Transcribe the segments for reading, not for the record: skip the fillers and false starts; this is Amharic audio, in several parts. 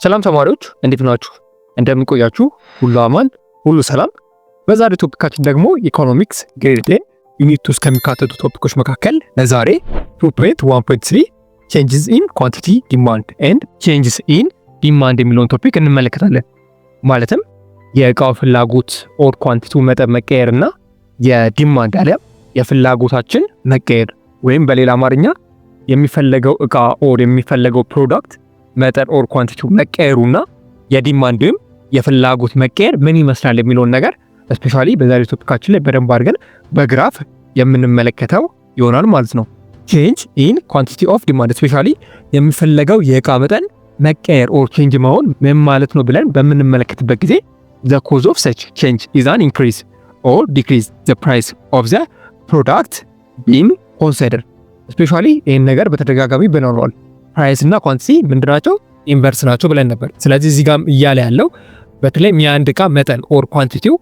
ሰላም ተማሪዎች እንዴት ናችሁ? እንደምን ቆያችሁ? ሁሉ አማን፣ ሁሉ ሰላም። በዛሬው ቶፒካችን ደግሞ ኢኮኖሚክስ ግሬድ 10 ዩኒት 2 ከሚካተቱ ቶፒኮች መካከል ለዛሬ 2.1.3 changes in quantity demand and changes in demand የሚለውን ቶፒክ እንመለከታለን። ማለትም የእቃው ፍላጎት ኦር ኳንቲቲው መጠን መቀየርና የዲማንድ አሊያ የፍላጎታችን መቀየር ወይም በሌላ አማርኛ የሚፈለገው እቃ ኦር የሚፈለገው ፕሮዳክት መጠን ኦር ኳንቲቲው መቀየሩና የዲማንድም የፍላጎት መቀየር ምን ይመስላል የሚለውን ነገር ስፔሻሊ በዛሬው ቶፒካችን ላይ በደንብ አድርገን በግራፍ የምንመለከተው ይሆናል ማለት ነው። change in quantity of demand ስፔሻሊ የሚፈለገው የእቃ መጠን መቀየር ኦር ቼንጅ መሆን ምን ማለት ነው ብለን በምንመለከትበት ጊዜ the cause of such change is an increase or decrease the price of the product being considered ስፔሻሊ ይህን ነገር በተደጋጋሚ ብናወራል። ፕራይስ እና ኳንቲቲ ምንድናቸው? ኢንቨርስ ናቸው ብለን ነበር። ስለዚህ እዚህ ጋር እያለ ያለው በተለይም የአንድ እቃ መጠን ኦር ኳንቲቲው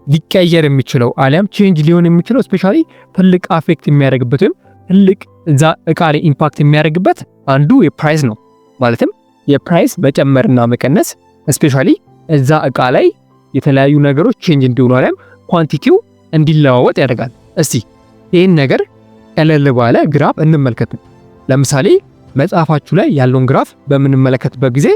ሊቀየር የሚችለው አሊያም ቼንጅ ሊሆን የሚችለው ስፔሻሊ ትልቅ አፌክት የሚያደርግበት ወይም ትልቅ እዛ እቃ ላይ ኢምፓክት የሚያደርግበት አንዱ የፕራይስ ነው። ማለትም የፕራይስ መጨመርና መቀነስ ስፔሻሊ እዛ እቃ ላይ የተለያዩ ነገሮች ቼንጅ እንዲሆኑ አሊያም ኳንቲቲው እንዲለዋወጥ ያደርጋል። እስቲ ይህን ነገር ቀለል ባለ ግራፍ እንመልከት። ለምሳሌ መጽሐፋችሁ ላይ ያለውን ግራፍ በምንመለከትበት ጊዜ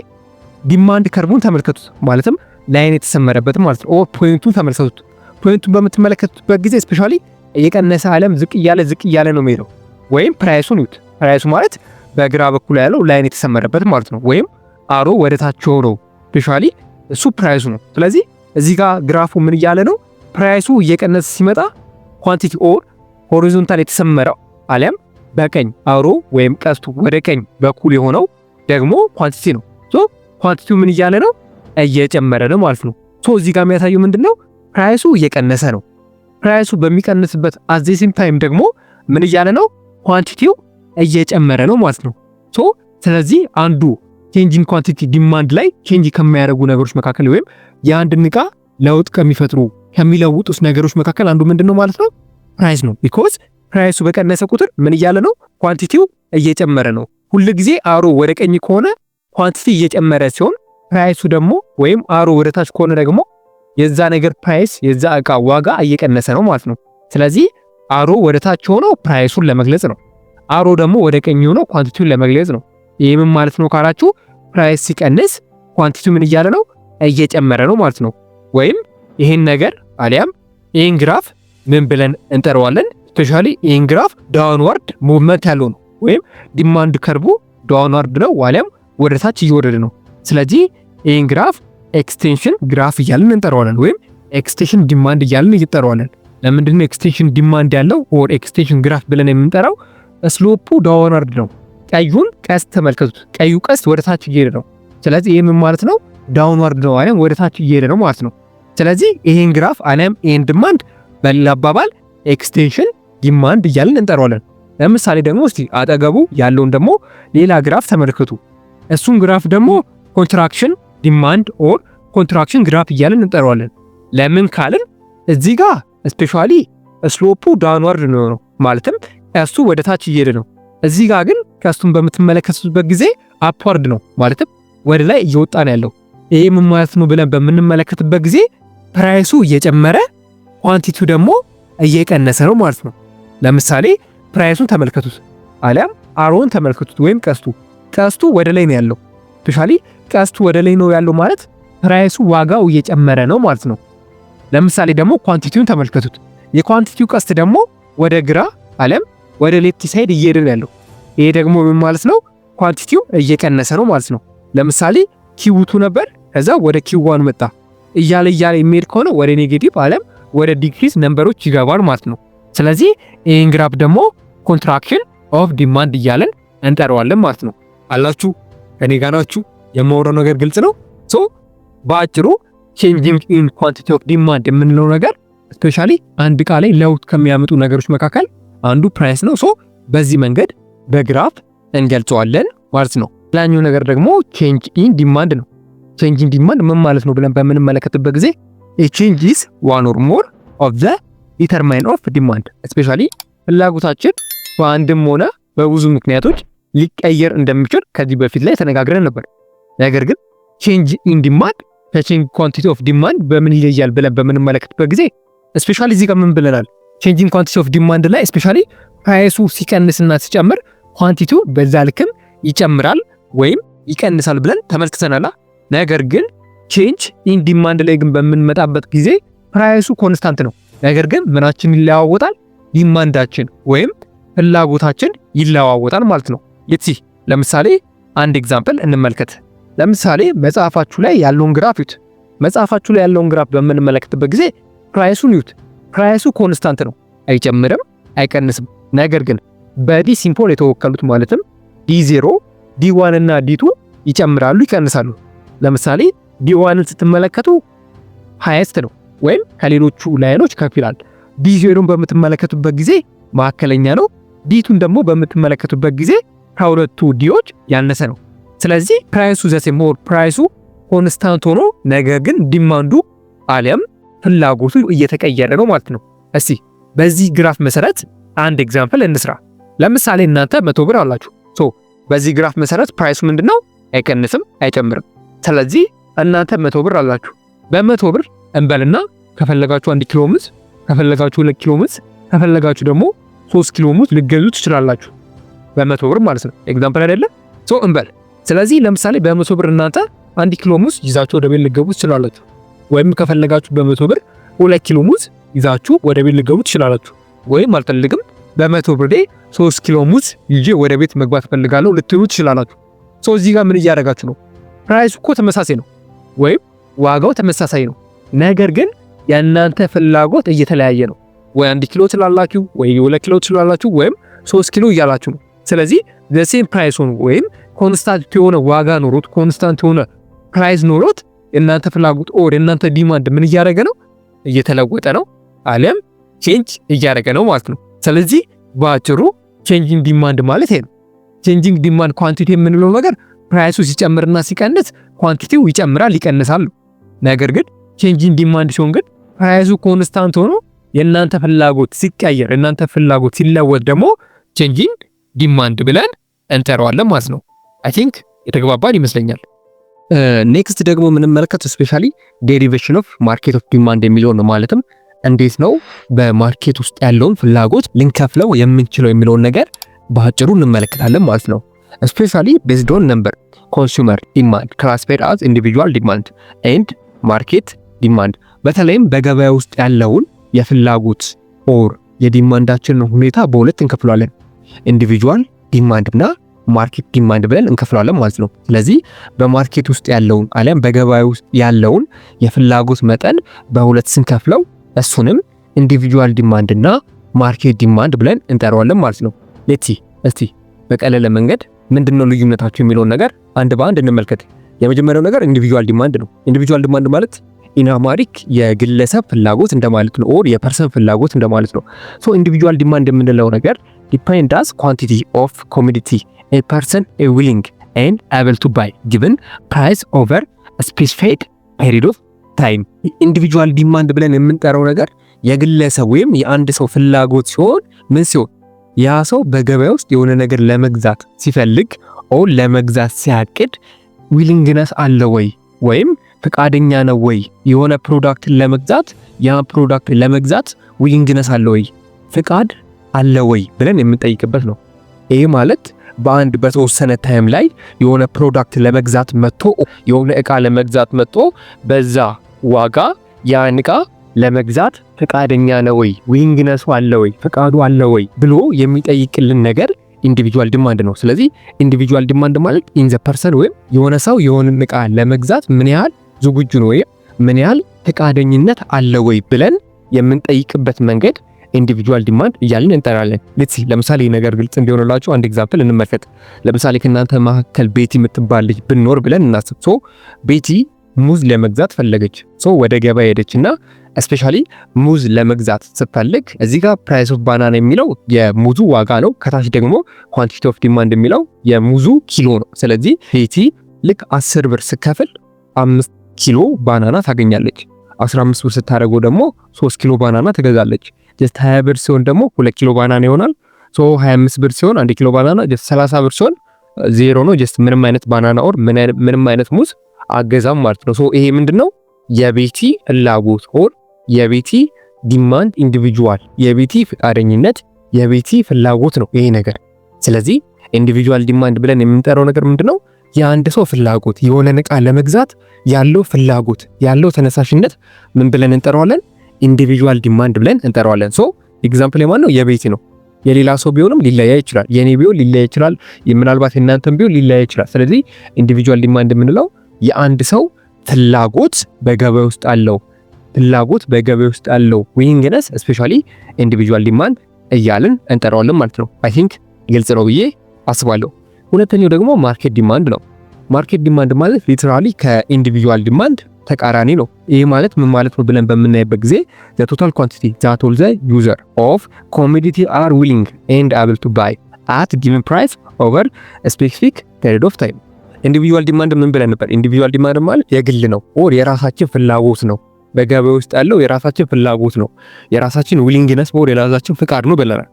ዲማንድ ከርቡን ተመልከቱት። ማለትም ላይን የተሰመረበት ማለት ነው። ኦር ፖይንቱን ተመልከቱት። ፖይንቱን በምትመለከቱበት ጊዜ ስፔሻሊ እየቀነሰ አለም ዝቅ እያለ ነው የሚሄደው። ወይም ፕራይሱን ይዩት። ፕራይሱ ማለት በግራ በኩል ያለው ላይን የተሰመረበት ማለት ነው። ወይም አሮ ወደ ታች ነው። ስፔሻሊ እሱ ፕራይሱ ነው። ስለዚህ እዚህ ጋር ግራፉ ምን እያለ ነው? ፕራይሱ እየቀነሰ ሲመጣ ኳንቲቲ ኦር ሆሪዞንታል የተሰመረው አሊያም በቀኝ አሮ ወይም ቀስቱ ወደ ቀኝ በኩል የሆነው ደግሞ ኳንቲቲ ነው። ሶ ኳንቲቲው ምን እያለ ነው? እየጨመረ ነው ማለት ነው። ሶ እዚህ ጋር የሚያሳየው ምንድነው? ፕራይሱ እየቀነሰ ነው። ፕራይሱ በሚቀንስበት አት ዘ ሴም ታይም ደግሞ ምን እያለ ነው? ኳንቲቲው እየጨመረ ነው ማለት ነው። ሶ ስለዚህ አንዱ ቼንጂንግ ኳንቲቲ ዲማንድ ላይ ቼንጅ ከሚያደርጉ ነገሮች መካከል ወይም የአንድን እቃ ለውጥ ከሚፈጥሩ ከሚለውጡት ነገሮች መካከል አንዱ ምንድነው ማለት ነው? ፕራይስ ነው። ቢኮዝ ፕራይሱ በቀነሰ ቁጥር ምን እያለ ነው? ኳንቲቲው እየጨመረ ነው። ሁሉ ጊዜ አሮ ወደ ቀኝ ከሆነ ኳንቲቲ እየጨመረ ሲሆን ፕራይሱ ደግሞ ወይም አሮ ወደ ታች ከሆነ ደግሞ የዛ ነገር ፕራይስ የዛ እቃ ዋጋ እየቀነሰ ነው ማለት ነው። ስለዚህ አሮ ወደ ታች ሆኖ ፕራይሱን ለመግለጽ ነው። አሮ ደግሞ ወደ ቀኝ ሆኖ ኳንቲቲውን ለመግለጽ ነው። ይሄ ምን ማለት ነው ካላችሁ ፕራይስ ሲቀንስ ኳንቲቲው ምን እያለ ነው? እየጨመረ ነው ማለት ነው። ወይም ይሄን ነገር አሊያም ይሄን ግራፍ ምን ብለን እንጠራዋለን? ስፔሻሊ ይሄን ግራፍ ዳውንዋርድ ሙቭመንት ያለው ነው። ወይም ዲማንድ ከርቡ ዳውንዋርድ ነው አሊያም ወደ ታች እየወረደ ነው። ስለዚህ ይሄን ግራፍ ኤክስቴንሽን ግራፍ እያልን እንጠራዋለን። ወይም ኤክስቴንሽን ዲማንድ እያልን እንጠራዋለን። ለምንድን ነው ኤክስቴንሽን ዲማንድ ያለው ኦር ኤክስቴንሽን ግራፍ ብለን የምንጠራው? ስሎፑ ዳውንዋርድ ነው። ቀዩን ቀስት ተመልከቱት። ቀዩ ቀስት ወደ ታች እየሄደ ነው። ስለዚህ ይሄ ምን ማለት ነው? ዳውንዋርድ ነው አሊያም ወደ ታች እየሄደ ነው ማለት ነው። ስለዚህ ይሄን ግራፍ አሊያም ይሄን ዲማንድ በሌላ አባባል ኤክስቴንሽን ዲማንድ እያልን እንጠራዋለን። ለምሳሌ ደግሞ እስቲ አጠገቡ ያለውን ደግሞ ሌላ ግራፍ ተመልከቱ። እሱን ግራፍ ደግሞ ኮንትራክሽን ዲማንድ ኦር ኮንትራክሽን ግራፍ እያልን እንጠራዋለን። ለምን ካልን እዚህ ጋር ስፔሻሊ ስሎፑ ዳውንዋርድ ነው ማለትም ቀስቱ ወደ ታች እየሄደ ነው። እዚህ ጋር ግን ቀስቱን በምትመለከቱበት ጊዜ አፕዋርድ ነው ማለትም ወደ ላይ እየወጣ ነው ያለው። ይሄ ምን ማለት ነው ብለን በምንመለከትበት ጊዜ ፕራይሱ እየጨመረ ኳንቲቲው ደግሞ እየቀነሰ ነው ማለት ነው። ለምሳሌ ፕራይሱን ተመልከቱት አሊያም አሮን ተመልከቱት። ወይም ቀስቱ ወደ ላይ ነው ያለው። ስፔሻሊ ቀስቱ ወደ ላይ ነው ያለው ማለት ፕራይሱ ዋጋው እየጨመረ ነው ማለት ነው። ለምሳሌ ደግሞ ኳንቲቲውን ተመልከቱት። የኳንቲቲው ቀስት ደግሞ ወደ ግራ አሊያም ወደ ሌፍት ሳይድ እየሄደ ነው ያለው። ይሄ ደግሞ ምን ማለት ነው? ኳንቲቲው እየቀነሰ ነው ማለት ነው። ለምሳሌ ኪው2 ነበር፣ ከዛ ወደ ኪው1 መጣ። እያለ የሚሄድ ከሆነ ወደ ኔጌቲቭ አሊያም ወደ ዲክሪዝ ነምበሮች ይገባል ማለት ነው። ስለዚህ ይሄን ግራፍ ደግሞ ኮንትራክሽን ኦፍ ዲማንድ እያለን እንጠራዋለን ማለት ነው። አላችሁ ከኔ ጋር ናችሁ? የማወራው ነገር ግልጽ ነው? ሶ በአጭሩ ቼንጂንግ ኢን ኳንቲቲ ኦፍ ዲማንድ የምንለው ነገር ስፔሻሊ አንድ እቃ ላይ ለውጥ ከሚያመጡ ነገሮች መካከል አንዱ ፕራይስ ነው። ሶ በዚህ መንገድ በግራፍ እንገልጸዋለን ማለት ነው። ሌላኛው ነገር ደግሞ ቼንጅ ኢን ዲማንድ ነው። ቼንጅ ኢን ዲማንድ ምን ማለት ነው ብለን በምንመለከትበት ጊዜ a change is one or more of the determinant of demand ስፔሻሊ ፍላጎታችን በአንድም ሆነ በብዙ ምክንያቶች ሊቀየር እንደሚችል ከዚህ በፊት ላይ ተነጋግረን ነበር። ነገር ግን ቼንጅ ኢን ዲማንድ ከቼንጅ ኳንቲቲ ኦፍ ዲማንድ በምን ይለያል ብለን በምንመለከትበት ጊዜ ስፔሻሊ እዚህ ጋር ምን ብለናል? ቼንጂንግ ኳንቲቲ ኦፍ ዲማንድ ላይ ስፔሻሊ ፕራይሱ ሲቀንስና ሲጨምር ኳንቲቲው በዛ ልክም ይጨምራል ወይም ይቀንሳል ብለን ተመልክተናል። ነገር ግን ቼንጅ ኢን ዲማንድ ላይ ግን በምንመጣበት ጊዜ ፕራይሱ ኮንስታንት ነው። ነገር ግን ምናችን ይለዋወጣል? ዲማንዳችን ወይም ፍላጎታችን ይለዋወጣል ማለት ነው። ለምሳሌ አንድ ኤግዛምፕል እንመልከት። ለምሳሌ መጽሐፋችሁ ላይ ያለውን ግራፍ ይዩት። መጽሐፋችሁ ላይ ያለውን ግራፍ በምንመለከትበት ጊዜ ፕራይሱን ይዩት። ፕራይሱ ኮንስታንት ነው፣ አይጨምርም፣ አይቀንስም። ነገር ግን በዲ ሲምፖል የተወከሉት ማለትም ዲ0፣ ዲ1 እና ዲ2 ይጨምራሉ፣ ይቀንሳሉ። ለምሳሌ ዲ1ን ስትመለከቱ ሃይስት ነው ወይም ከሌሎቹ ላይኖች ከፍ ይላል። ዲ0ን በምትመለከቱበት ጊዜ መካከለኛ ነው። ዲ2ን ደግሞ በምትመለከቱበት ጊዜ ከሁለቱ ዲዎች ያነሰ ነው። ስለዚህ ፕራይሱ ዘሴም ሞር ፕራይሱ ኮንስታንት ሆኖ ነገር ግን ዲማንዱ አሊያም ፍላጎቱ እየተቀየረ ነው ማለት ነው። እስቲ በዚህ ግራፍ መሰረት አንድ ኤግዛምፕል እንስራ። ለምሳሌ እናንተ 100 ብር አላችሁ። በዚህ ግራፍ መሰረት ፕራይሱ ምንድነው? አይቀንስም፣ አይጨምርም። ስለዚህ እናንተ 100 ብር አላችሁ። በ100 ብር እንበልና ከፈለጋችሁ 1 ኪሎ ሙዝ፣ ከፈለጋችሁ 2 ኪሎ ሙዝ፣ ከፈለጋችሁ ደግሞ 3 ኪሎ ሙዝ ልገዙ ትችላላችሁ። በ100 ብር ማለት ነው። ኤግዛምፕል አይደለ? እንበል። ስለዚህ ለምሳሌ በ100 ብር እናንተ 1 ኪሎ ሙዝ ይዛችሁ ወደ ቤት ልገቡ ትችላላችሁ። ወይም ከፈለጋችሁ በ100 ብር 2 ኪሎ ሙዝ ይዛችሁ ወደ ቤት ልገቡ ትችላላችሁ። ወይም አልፈልግም በ100 ብር 3 ኪሎ ሙዝ ይዤ ወደ ቤት መግባት ፈልጋለሁ ልትሉ ትችላላችሁ። እዚህ ጋር ምን እያደረጋችሁ ነው? ፕራይሱ እኮ ተመሳሳይ ነው ወይም ዋጋው ተመሳሳይ ነው። ነገር ግን የእናንተ ፍላጎት እየተለያየ ነው። ወይ 1 ኪሎ ትላላችሁ፣ ወይ 2 ኪሎ ትላላችሁ፣ ወይም 3 ኪሎ እያላችሁ ነው። ስለዚህ the same price ሆኖ ወይም ኮንስታንት የሆነ ዋጋ ኖሮት ኮንስታንት የሆነ ፕራይስ ኖሮት የእናንተ ፍላጎት ኦር የእናንተ ዲማንድ ምን እያደረገ ነው? እየተለወጠ ነው አሊያም ቼንጅ እያደረገ ነው ማለት ነው። ስለዚህ በአጭሩ ቼንጂንግ ዲማንድ ማለት ይሄ ነው። ቼንጂንግ ዲማንድ ኳንቲቲ የምንለው ነገር ፕራይሱ ሲጨምርና ሲቀንስ ኳንቲቲው ይጨምራል፣ ይቀንሳል። ነገር ግን ቼንጂንግ ዲማንድ ሲሆን ግን ፕራይሱ ኮንስታንት ሆኖ የእናንተ ፍላጎት ሲቀየር የእናንተ ፍላጎት ሲለወጥ ደግሞ ቼንጂንግ ዲማንድ ብለን እንጠራዋለን ማለት ነው። አይ ቲንክ የተግባባን ይመስለኛል። ኔክስት ደግሞ የምንመለከተው ስፔሻሊ ዴሪቬሽን ኦፍ ማርኬት ኦፍ ዲማንድ የሚለው ነው። ማለትም እንዴት ነው በማርኬት ውስጥ ያለውን ፍላጎት ልንከፍለው የምንችለው የሚለውን ነገር በአጭሩ እንመለከታለን ማለት ነው። ስፔሻሊ ቤዝድ ኦን ነምበር ኮንሱመር ዲማንድ ክላሲፋይድ አዝ ኢንዲቪጁዋል ዲማንድ ኤንድ ማርኬት ዲማንድ። በተለይም በገበያ ውስጥ ያለውን የፍላጎት ኦር የዲማንዳችንን ሁኔታ በሁለት እንከፍላለን። ኢንዲቪጁዋል ዲማንድ እና ማርኬት ዲማንድ ብለን እንከፍላለን ማለት ነው። ስለዚህ በማርኬት ውስጥ ያለውን አሊያም በገበያ ውስጥ ያለውን የፍላጎት መጠን በሁለት ስንከፍለው እሱንም ኢንዲቪጁዋል ዲማንድ እና ማርኬት ዲማንድ ብለን እንጠራዋለን ማለት ነው። እስቲ በቀለለ መንገድ ምንድነው ልዩነታቸው የሚለውን ነገር አንድ በአንድ እንመልከት። የመጀመሪያው ነገር ኢንዲቪጁዋል ዲማንድ ነው። ኢንዲቪጁዋል ዲማንድ ማለት ኢናማሪክ የግለሰብ ፍላጎት እንደማለት ነው ኦር የፐርሰን ፍላጎት እንደማለት ነው። ኢንዲቪጁዋል ዲማንድ የምንለው ነገር ዲፔንድ አስ ኳንቲቲ ኦፍ ኮሞዲቲ a person is willing and able to buy given price over a specified period of time። ኢንዲቪጁዋል ዲማንድ ብለን የምንጠራው ነገር የግለሰብ ወይም የአንድ ሰው ፍላጎት ሲሆን ምን ሲሆን ያ ሰው በገበያ ውስጥ የሆነ ነገር ለመግዛት ሲፈልግ ኦር ለመግዛት ሲያቅድ ዊሊንግነስ አለ ወይ ወይም ፈቃደኛ ነው ወይ የሆነ ፕሮዳክት ለመግዛት ያ ፕሮዳክት ለመግዛት ዊሊንግነስ አለ ወይ ፈቃድ አለ ወይ ብለን የምንጠይቅበት ነው። ይሄ ማለት በአንድ በተወሰነ ታይም ላይ የሆነ ፕሮዳክት ለመግዛት መጥቶ የሆነ እቃ ለመግዛት መጥቶ በዛ ዋጋ ያን እቃ ለመግዛት ፈቃደኛ ነው ወይ ዊሊንግነሱ አለ ወይ ፈቃዱ አለ ወይ ብሎ የሚጠይቅልን ነገር ኢንዲቪጁዋል ዲማንድ ነው። ስለዚህ ኢንዲቪጁዋል ዲማንድ ማለት ኢን ዘ ፐርሰን ወይም የሆነ ሰው የሆነ እቃ ለመግዛት ምን ያህል ዝግጁ ነው ወይ ምን ያህል ፈቃደኝነት አለ ወይ ብለን የምንጠይቅበት መንገድ ኢንዲቪጁዋል ዲማንድ እያልን እንጠራለን። ለምሳሌ ነገር ግልጽ እንዲሆንላችሁ አንድ ኤግዛምፕል እንመልከት። ለምሳሌ ከእናንተ መካከል ቤቲ የምትባል ልጅ ብንኖር ብለን እናስብ። ቤቲ ሙዝ ለመግዛት ፈለገች። ወደ ገበያ ሄደችና ስፔሻሊ ሙዝ ለመግዛት ስትፈልግ እዚህ ጋር ፕራይስ ኦፍ ባናና የሚለው የሙዙ ዋጋ ነው። ከታች ደግሞ ኳንቲቲ ኦፍ ዲማንድ የሚለው የሙዙ ኪሎ ነው። ስለዚህ ቤቲ ልክ 10 ብር ስከፍል 5 ኪሎ ባናና ታገኛለች። 15 ብር ስታደርገው ደግሞ 3 ኪሎ ባናና ትገዛለች። ጀስት 20 ብር ሲሆን ደግሞ 2 ኪሎ ባናና ይሆናል። 25 ብር ሲሆን 1 ኪሎ ባናና፣ ጀስት 30 ብር ሲሆን ዜሮ ነው። ጀስት ምንም አይነት ባናና ኦር ምንም አይነት ሙዝ አገዛም ማለት ነው። ሶ ይሄ ምንድነው የቤቲ ፍላጎት ኦር የቤቲ ዲማንድ ኢንዲቪጁዋል የቤቲ ፍቃደኝነት የቤቲ ፍላጎት ነው ይሄ ነገር። ስለዚህ ኢንዲቪጁዋል ዲማንድ ብለን የምንጠራው ነገር ምንድነው የአንድ ሰው ፍላጎት የሆነ ዕቃ ለመግዛት ያለው ፍላጎት ያለው ተነሳሽነት ምን ብለን እንጠራዋለን? ኢንዲቪጁዋል ዲማንድ ብለን እንጠራዋለን። ሶ ኤግዛምፕል የማን ነው? የቤቲ ነው። የሌላ ሰው ቢሆንም ሊለያይ ይችላል። የኔ ቢሆን ሊለያይ ይችላል። ምናልባት የእናንተም ቢሆን ሊለያይ ይችላል። ስለዚህ ኢንዲቪጁዋል ዲማንድ የምንለው የአንድ ሰው ፍላጎት በገበያ ውስጥ አለው ፍላጎት በገበያ ውስጥ አለው ዊሊንግነስ ስፔሻሊ ኢንዲቪጁዋል ዲማንድ እያልን እንጠራዋለን ማለት ነው። አይ ቲንክ ግልጽ ነው ብዬ አስባለሁ። ሁለተኛው ደግሞ ማርኬት ዲማንድ ነው። ማርኬት ዲማንድ ማለት ሊተራሊ ከኢንዲቪጁዋል ዲማንድ ተቃራኒ ነው። ይሄ ማለት ምን ማለት ነው ብለን በምናይበት ጊዜ the total quantity that all the user of commodity are willing and able to buy at given price over a specific period of time። ኢንዲቪጁዋል ዲማንድ ምን ብለን ነበር? ኢንዲቪጁዋል ዲማንድ ማለት የግል ነው ኦር የራሳችን ፍላጎት ነው። በገበያ ውስጥ ያለው የራሳችን ፍላጎት ነው፣ የራሳችን ዊሊንግነስ ኦር የራሳችን ፍቃድ ነው ብለናል።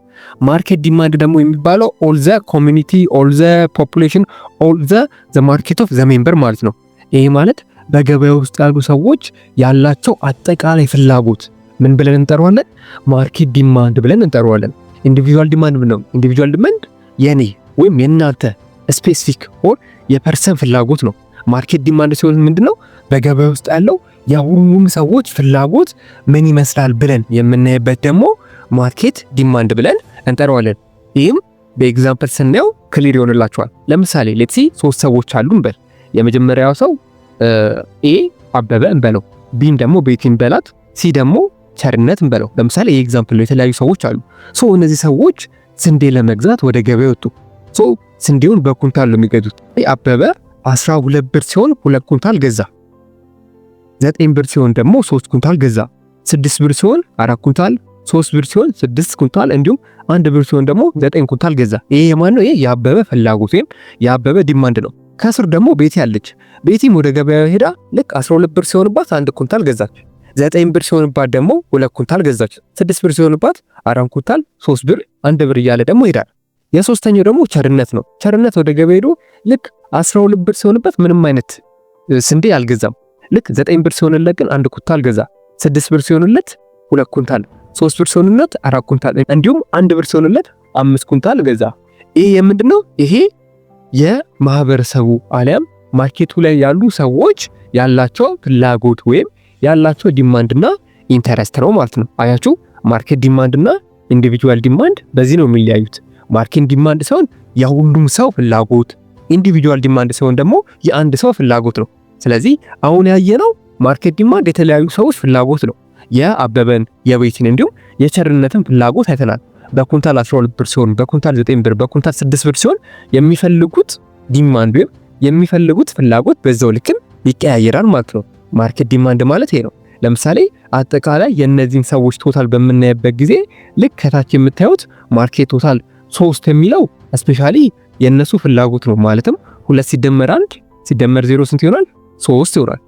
ማርኬት ዲማንድ ደግሞ የሚባለው ኦል ዘ ኮሚኒቲ ኦል ዘ ፖፑሌሽን ኦል ዘ ማርኬት ኦፍ ዘ ሜምበር ማለት ነው። ይሄ ማለት በገበያ ውስጥ ያሉ ሰዎች ያላቸው አጠቃላይ ፍላጎት ምን ብለን እንጠራዋለን? ማርኬት ዲማንድ ብለን እንጠራዋለን። ኢንዲቪጁዋል ዲማንድ ነው። ኢንዲቪጁዋል ዲማንድ የኔ ወይም የናንተ ስፔሲፊክ ኦር የፐርሰን ፍላጎት ነው። ማርኬት ዲማንድ ሲሆን ምንድነው በገበያ ውስጥ ያለው የሁሉም ሰዎች ፍላጎት ምን ይመስላል ብለን የምናይበት ደግሞ ማርኬት ዲማንድ ብለን እንጠራዋለን። ይህም በኤግዛምፕል ስናየው ክሊር ይሆንላችኋል። ለምሳሌ ሌትስ ሲ 3 ሰዎች አሉ እንበል። የመጀመሪያው ሰው ኤ አበበ እንበለው፣ ቢን ደግሞ ቤቲ እንበላት፣ ሲ ደግሞ ቸርነት እንበለው። ለምሳሌ ይህ ኤግዛምፕል ነው። የተለያዩ ሰዎች አሉ። ሶ እነዚህ ሰዎች ስንዴ ለመግዛት ወደ ገበያ ወጡ። ሶ ስንዴውን በኩንታል ነው የሚገዙት። አበበ 12 ብር ሲሆን 2 ኩንታል ገዛ። 9 ብር ሲሆን ደግሞ 3 ኩንታል ገዛ። 6 ብር ሲሆን 4 ኩንታል፣ 3 ብር ሲሆን 6 ኩንታል እንዲሁም 1 ብር ሲሆን ደግሞ 9 ኩንታል ገዛ። ይሄ የማን ነው? ይሄ የአበበ ፍላጎት ወይም የአበበ ዲማንድ ነው። ከስር ደግሞ ቤቲ አለች። ቤቲም ወደ ገበያ ሄዳ ልክ 12 ብር ሲሆንባት 1 ኩንታል ገዛች። 9 ብር ሲሆንባት ደግሞ 2 ኩንታል ገዛች። 6 ብር ሲሆንባት 4 ኩንታል፣ 3 ብር፣ 1 ብር እያለ ደግሞ ይሄዳል። የሶስተኛው ደግሞ ቸርነት ነው። ቸርነት ወደ ገበያ ሄዶ ልክ 12 ብር ሲሆንበት ምንም አይነት ስንዴ አልገዛም። ልክ 9 ብር ሲሆንለት ግን 1 ኩንታል ገዛ። 6 ብር ሲሆንለት 2 ኩንታል፣ 3 ብር ሲሆንለት 4 ኩንታል እንዲሁም 1 ብር ሲሆንለት 5 ኩንታል ገዛ። ይሄ የምንድነው? ይሄ የማህበረሰቡ አሊያም ማርኬቱ ላይ ያሉ ሰዎች ያላቸው ፍላጎት ወይም ያላቸው ዲማንድና ኢንተረስት ነው ማለት ነው። አያችሁ፣ ማርኬት ዲማንድና ኢንዲቪጁዋል ዲማንድ በዚህ ነው የሚለያዩት። ማርኬት ዲማንድ ሲሆን የሁሉም ሰው ፍላጎት፣ ኢንዲቪጁዋል ዲማንድ ሲሆን ደግሞ የአንድ ሰው ፍላጎት ነው። ስለዚህ አሁን ያየነው ማርኬት ዲማንድ የተለያዩ ሰዎች ፍላጎት ነው። የአበበን፣ የቤቲን እንዲሁም የቸርነትን ፍላጎት አይተናል። በኩንታል 12 ብር ሲሆን፣ በኩንታል 9 ብር፣ በኩንታል 6 ብር ሲሆን የሚፈልጉት ዲማንድ ወይም የሚፈልጉት ፍላጎት በዛው ልክም ይቀያየራል ማለት ነው። ማርኬት ዲማንድ ማለት ይሄ ነው። ለምሳሌ አጠቃላይ የነዚህን ሰዎች ቶታል በምናይበት ጊዜ ልክ ከታች የምታዩት ማርኬት ቶታል 3 የሚለው ስፔሻሊ የነሱ ፍላጎት ነው። ማለትም 2 ሲደመር 1 ሲደመር 0 ስንት ይሆናል? 3 ይሆናል።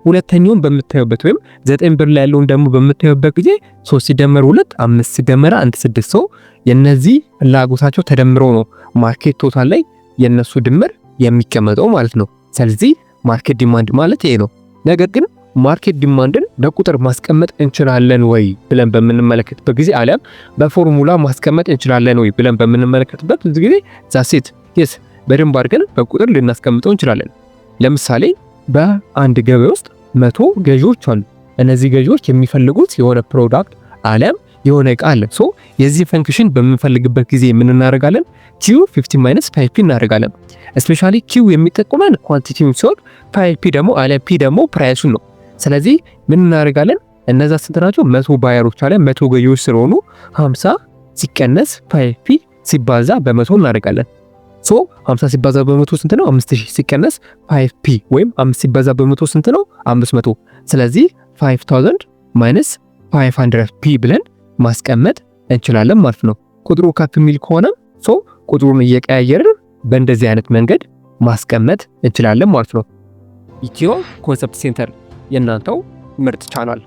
ሁለተኛውን በምታዩበት ወይም 9 ብር ላይ ያለውን ደግሞ በምታዩበት ጊዜ 3 ሲደመር 2 5 ሲደመር 1 6 ሰው የነዚህ ፍላጎታቸው ተደምሮ ነው ማርኬት ቶታል ላይ የነሱ ድምር የሚቀመጠው ማለት ነው። ስለዚህ ማርኬት ዲማንድ ማለት ይሄ ነው። ነገር ግን ማርኬት ዲማንድን በቁጥር ማስቀመጥ እንችላለን ወይ ብለን በምንመለከትበት ጊዜ አሊያም በፎርሙላ ማስቀመጥ እንችላለን ወይ ብለን በምንመለከትበት ጊዜ ዛሴት yes በደንብ አድርገን በቁጥር ልናስቀምጠው እንችላለን። ለምሳሌ በአንድ ገበያ ውስጥ 100 ገዢዎች አሉ። እነዚህ ገዢዎች የሚፈልጉት የሆነ ፕሮዳክት አሊያም የሆነ ዕቃ አለ። ሶ የዚህ ፈንክሽን በምንፈልግበት ጊዜ ምን እናደርጋለን? Q50 - 5P እናደርጋለን። ስፔሻሊ Q የሚጠቁመን ኳንቲቲውን ሲሆን 5P ደግሞ አሊያም P ደግሞ ፕራይሱን ነው። ስለዚህ ምን እናደርጋለን? እነዛ ስንት ናቸው? 100 ባየሮች አለ 100 ገዢዎች ስለሆኑ 50 ሲቀነስ 5P ሲባዛ በ100 እናደርጋለን። ሶ 50 ሲባዛ በ100 ስንት ነው? 5000 ሲቀነስ 5P ወይም 5 ሲባዛ በ100 ስንት ነው? 500። ስለዚህ 5000 ማይነስ 500P ብለን ማስቀመጥ እንችላለን ማለት ነው። ቁጥሩ ከፍ የሚል ከሆነ ሶ ቁጥሩን እየቀያየርን በእንደዚህ አይነት መንገድ ማስቀመጥ እንችላለን ማለት ነው። ኢትዮ ኮንሰፕት ሴንተር የእናንተው ምርጥ ቻናል